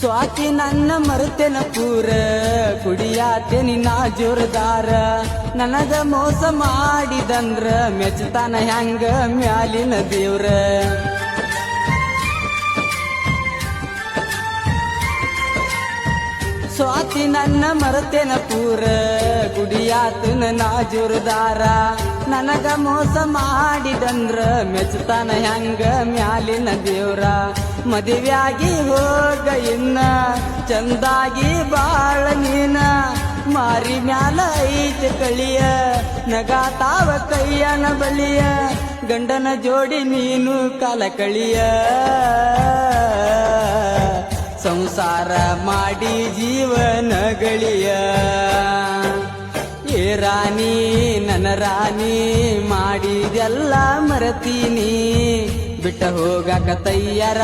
ಸ್ವಾತಿ ನನ್ನ ಮರುತೆನ ಪೂರ ಕುಡಿಯಾತೇನಿ ನಾ ಜೋರದಾರ ನನಗ ಮೋಸ ಮಾಡಿದಂದ್ರ ಮೆಚ್ಚತಾನ ಹೆಂಗ ಮ್ಯಾಲಿನ ದೇವ್ರ ಸ್ವಾತಿ ನನ್ನ ಮರುತೆನ ಪೂರ ಕುಡಿಯಾತನ ನಾ ಜೋರದಾರ ನನಗ ಮೋಸ ಮಾಡಿದಂದ್ರ ಮೆಚ್ಚತಾನ ಹೆಂಗ ಮ್ಯಾಲಿನ ದೇವ್ರ ಮದುವೆಯಾಗಿ ಹೋಗ ಇನ್ನ ಚಂದಾಗಿ ಬಾಳ ನೀನ ಮಾರಿ ಮ್ಯಾಲ ಐತೆ ಕಳಿಯ ನಗಾತಾವ ಕೈಯನ ಬಳಿಯ ಗಂಡನ ಜೋಡಿ ನೀನು ಕಾಲ ಕಳಿಯ ಸಂಸಾರ ಮಾಡಿ ಜೀವನ ಗಳಿಯ ಏ ರಾಣಿ ನನ್ನ ರಾಣಿ ಮಾಡಿದೆಲ್ಲ ಮರತೀನಿ ಬಿಟ್ಟ ಹೋಗಕ ತಯ್ಯಾರ